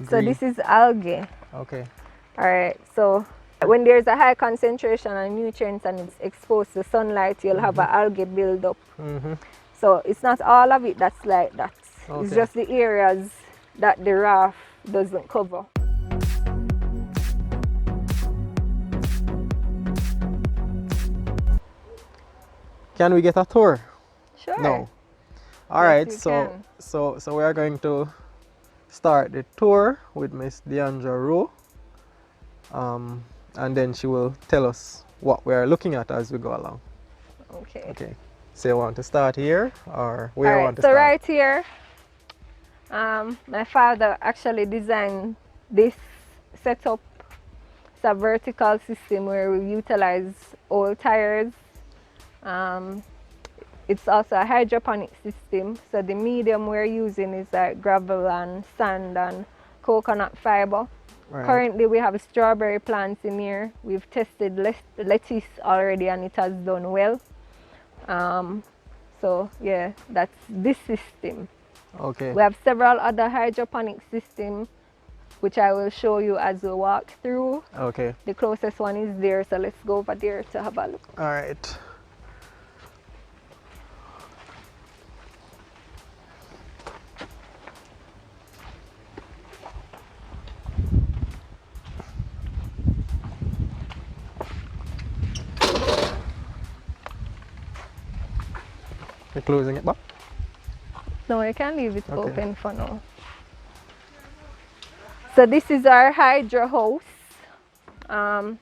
So this is algae. Okay. All right. So when there's a high concentration of nutrients and it's exposed to sunlight, you'll have an algae buildup. So it's not all of it that's like that. Okay. It's just the areas that the raft doesn't cover. Can we get a tour? Sure. No. All right. you So can. so we are going to start the tour with Miss Deandra Rowe. And then she will tell us what we are looking at as we go along. Okay. Okay. So you want to start here or where All you right. want to So start? right here, my father actually designed this setup. It's a vertical system where we utilize old tires. It's also a hydroponic system. So the medium we're using is like gravel and sand and coconut fiber. Right. Currently we have strawberry plants in here. We've tested lettuce already and it has done well. So yeah, that's this system. Okay. We have several other hydroponic systems which I will show you as we walk through. Okay. The closest one is there, so let's go over there to have a look. All right. You're closing it, Bob? No, you can leave it Okay. open for now. So this is our Hydra House.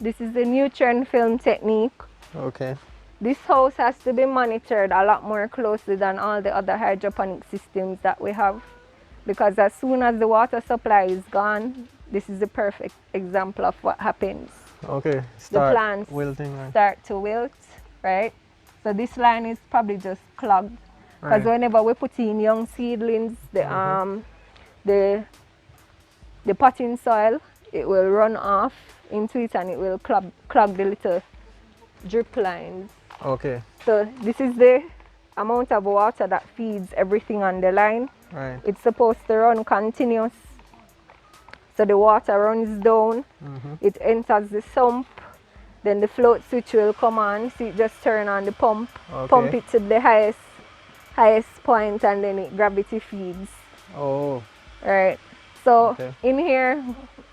This is the nutrient film technique. Okay. This house has to be monitored a lot more closely than all the other hydroponic systems that we have, because as soon as the water supply is gone, this is the perfect example of what happens. Okay. The plants wilting. Right. start to wilt, right? So this line is probably just clogged, because Right. whenever we put in young seedlings, the potting soil, it will run off into it and it will clog the little drip lines. Okay. So this is the amount of water that feeds everything on the line. Right. It's supposed to run continuous. So the water runs down, it enters the sump, then the float switch will come on, so it just turn on the pump, Okay. pump it to the highest point, and then it gravity feeds. Oh. Right. So Okay. in here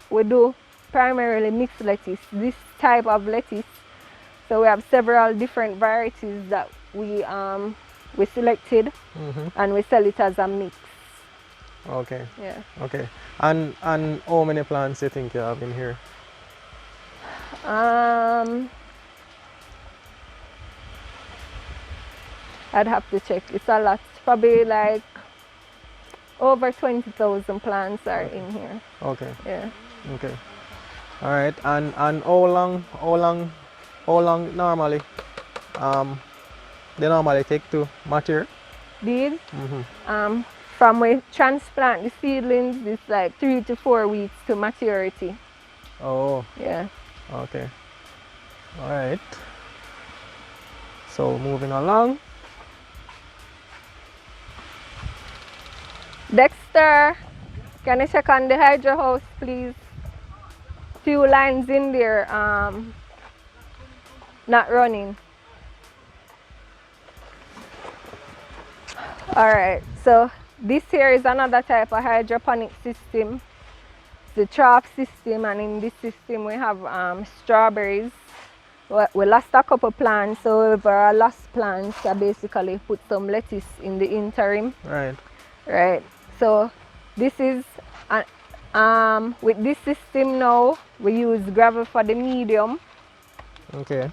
we do primarily mixed lettuce, this type of lettuce. So we have several different varieties that we selected, and we sell it as a mix. Okay. Yeah. Okay. And how many plants you think you have in here? I'd have to check. It's a lot. Probably like over 20,000 plants are in here. Okay. Yeah. Okay. All right. And how long normally they normally take to mature? These from we transplant the seedlings, it's like 3 to 4 weeks to maturity. Oh. Yeah. Okay. All right. So moving along. Dexter, can you check on the Hydra House, please? Few lines in there, not running. All right, so this here is another type of hydroponic system. It's the trough system, and in this system we have strawberries. We lost a couple plants, so if our lost plants, I basically put some lettuce in the interim. Right. Right. So this is with this system now we use gravel for the medium. Okay.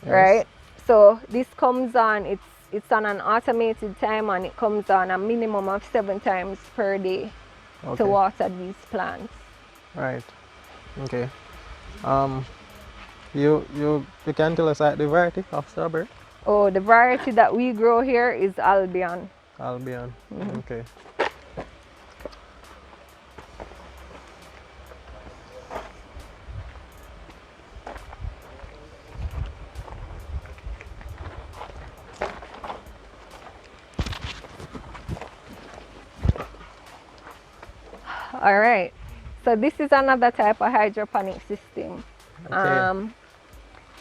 Yes. Right. So this comes on, it's on an automated time, and it comes on a minimum of 7 times per day Okay. to water these plants. Right. Okay. You can tell us the variety of strawberry? Oh, the variety that we grow here is Albion. Albion. Okay. All right. So this is another type of hydroponic system. Okay.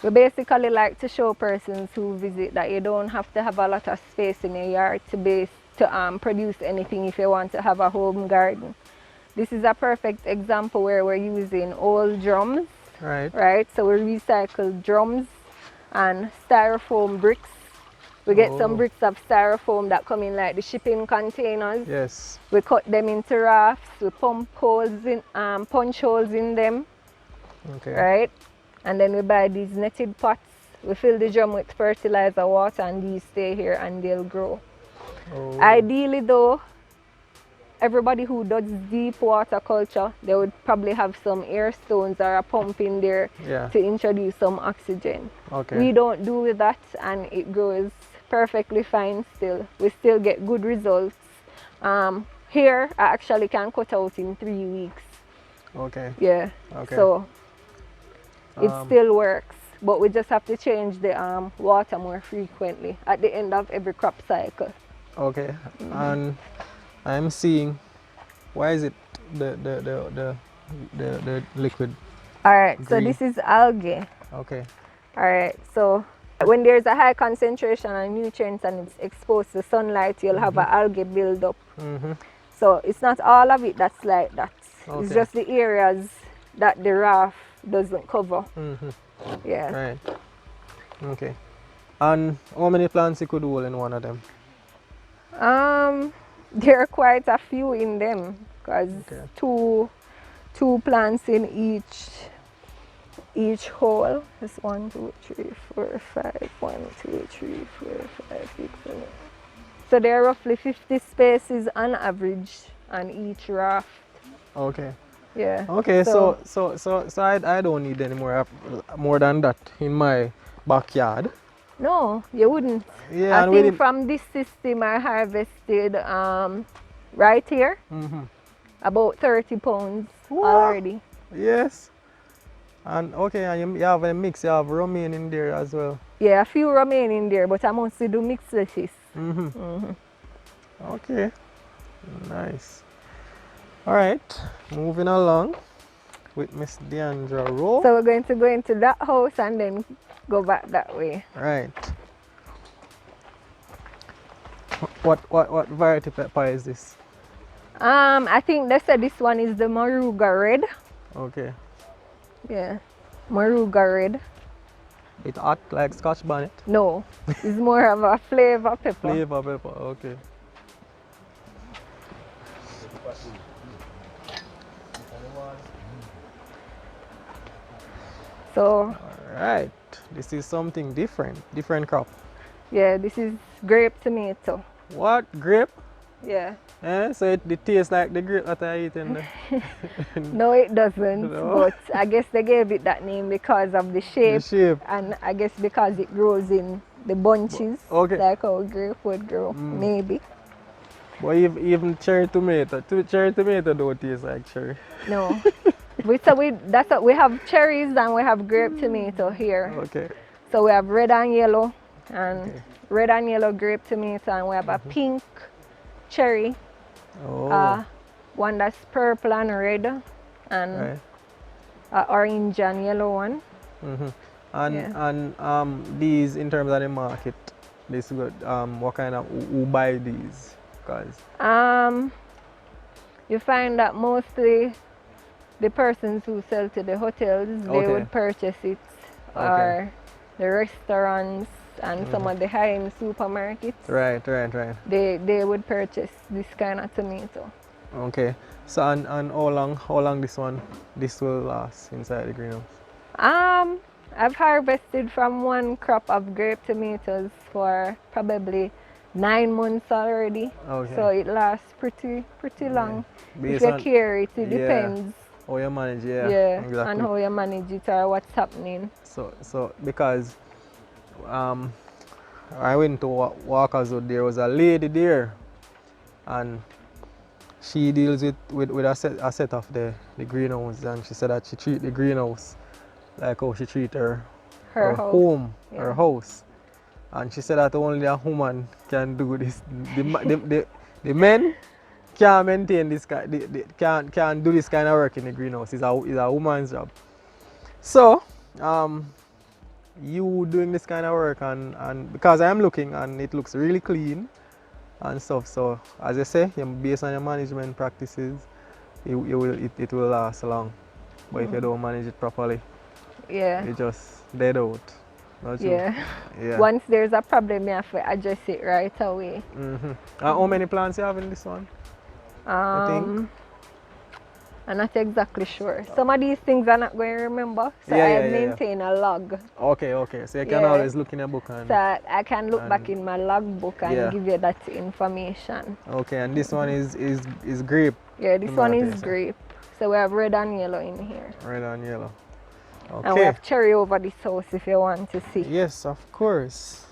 We basically like to show persons who visit that you don't have to have a lot of space in your yard to produce anything if you want to have a home garden. This is a perfect example where we're using old drums, right? So we recycle drums and styrofoam bricks. We get some bricks of styrofoam that come in like the shipping containers. Yes. We cut them into rafts, we punch holes in them, Okay. right? And then we buy these netted pots. We fill the drum with fertilizer, water, and these stay here and they'll grow. Oh. Ideally though, everybody who does deep water culture, they would probably have some air stones or a pump in there to introduce some oxygen. Okay. We don't do that and it grows perfectly fine still. We still get good results. Here, I actually can cut out in 3 weeks. Okay. Yeah. Okay. So it still works, but we just have to change the water more frequently at the end of every crop cycle. Okay. And I'm seeing, why is it the liquid? All right. Green. So this is algae. Okay. All right. So when there's a high concentration of nutrients and it's exposed to sunlight, you'll have an algae buildup. So it's not all of it that's like that. It's just the areas that the raft doesn't cover. Yeah. Right. Okay. And how many plants you could hold in one of them? There are quite a few in them because two plants in each hole. It's 1, 2, 3, 4, 5. 1, 2, 3, 4, 5, 6, 7. So there are roughly 50 spaces on average on each raft. Okay. Yeah. Okay. So I don't need any more than that in my backyard. No, you wouldn't. Yeah. I think from this system I harvested right here about 30 pounds already. Yes. And and you have a mix, you have romaine in there as well. Yeah, a few romaine in there, but I mostly do mixed lettuce. Okay. Nice. Alright, moving along with Miss Deandra Rowe. So we're going to go into that house and then go back that way. Right. What variety pepper is this? I think they said this one is the Moruga Red. Okay. Yeah, Moruga Red. It hot like Scotch bonnet? No, it's more of a flavor pepper. Flavor pepper, okay. So. Alright, this is something different crop. Yeah, this is grape tomato. What? Grape? Yeah. So it tastes like the grape that I eat in the... No, it doesn't. No? But I guess they gave it that name because of the shape. The shape. And I guess because it grows in the bunches. Okay. Like how grape would grow, maybe. But even cherry tomato don't taste like cherry. No. we have cherries and we have grape tomato here. Okay. So we have red and yellow and red and yellow grape tomato, and we have a pink cherry. One that's purple and red, and orange and yellow one. And these, in terms of the market, this good. What kind of who buy these? Cause you find that mostly the persons who sell to the hotels, they would purchase it, or the restaurants and some of the high-end supermarkets. Right. They would purchase this kind of tomato. Okay. So and how long this will last inside the greenhouse? I've harvested from one crop of grape tomatoes for probably 9 months already. Okay. So it lasts pretty long. If you care it, it depends. How you manage, exactly. And how you manage it or what's happening. So because I went to Walker's, there was a lady there, and she deals with a set of the greenhouse, and she said that she treat the greenhouse like how she treat her home, her house. And she said that only a woman can do this. The men can't maintain this can't do this kind of work in the greenhouse. It's a woman's job. So you doing this kind of work and because I'm looking and it looks really clean and stuff. So as I say, based on your management practices, it will last long. But if you don't manage it properly, yeah, you just dead out. Not true? yeah. Yeah. Once there's a problem, you have to address it right away. How many plants you have in this one? I think. I'm not exactly sure. Some of these things I'm not going to remember, so I maintain a log. Okay, so you can always look in a book and... So I can look back in my log book and give you that information. Okay, and this one is grape? Yeah, this one is grape. So we have red and yellow in here. Red and yellow. Okay. And we have cherry over this house if you want to see. Yes, of course.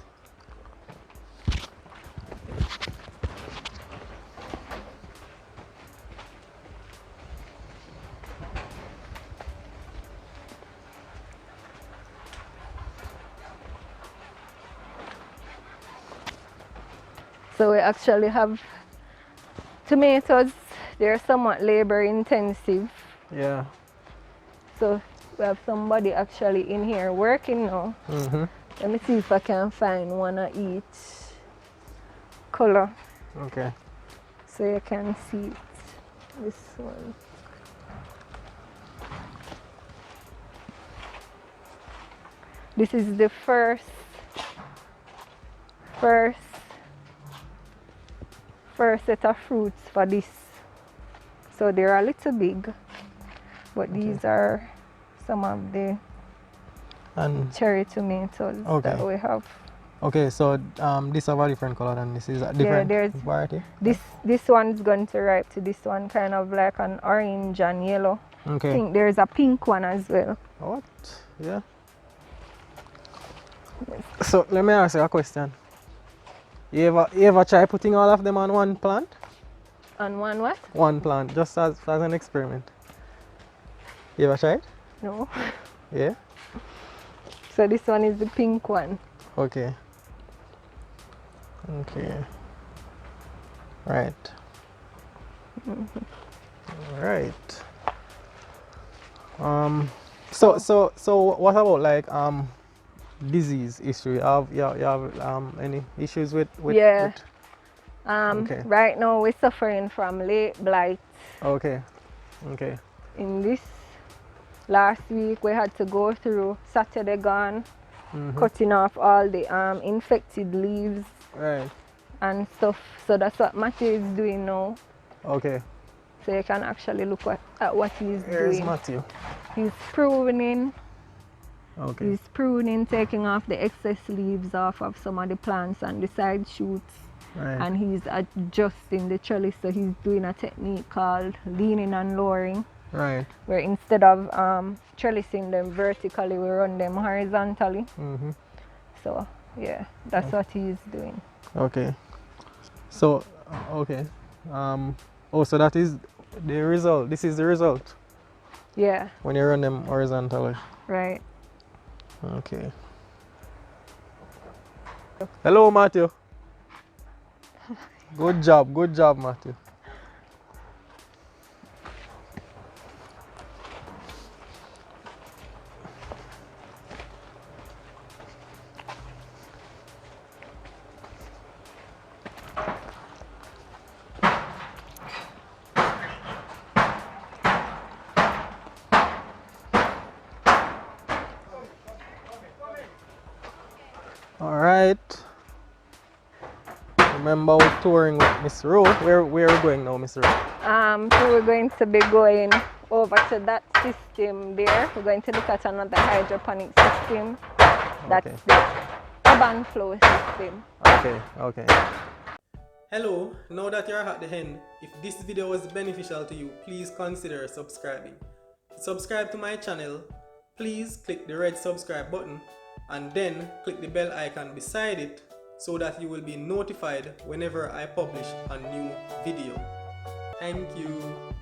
So we actually have tomatoes. They're somewhat labor intensive. Yeah. So we have somebody actually in here working now. Let me see if I can find one of each color. Okay. So you can see it. This one. This is the first set of fruits for this. So they're a little big, but these are some of the cherry tomatoes that we have. Okay, so this have a different color than this is a different variety? This one's going to ripe to this one, kind of like an orange and yellow. Okay. I think there's a pink one as well. What? Yeah. So let me ask you a question. You ever try putting all of them on one plant? On one what? One plant, just as an experiment. You ever tried? No. Yeah? So this one is the pink one. Okay. Okay. Right. Right. So what about like disease issue? You have any issues with yeah. Okay. Right now we're suffering from late blight. Okay. In this last week we had to go through Saturday gone, cutting off all the infected leaves and stuff. So that's what Matthew is doing now. Okay. So you can actually look at what he's doing. Here's Matthew. He's pruning. Okay. He's pruning, taking off the excess leaves off of some of the plants and the side shoots. Right. And he's adjusting the trellis. So he's doing a technique called leaning and lowering. Right. Where instead of trellising them vertically, we run them horizontally. So yeah, that's what he's doing. Okay. So okay. So that is the result. This is the result. Yeah. When you run them horizontally. Right. Okay. Hello, Matthew. Good job, Matthew. All right. Remember we're touring with Miss Rowe. Where are we going now, Miss Rowe? So we're going to be going over to that system there. We're going to look at another hydroponic system. That's the urban flow system. Okay. Hello, now that you're at the end, if this video was beneficial to you, please consider subscribing. To subscribe to my channel, please click the red subscribe button and then click the bell icon beside it so that you will be notified whenever I publish a new video. Thank you.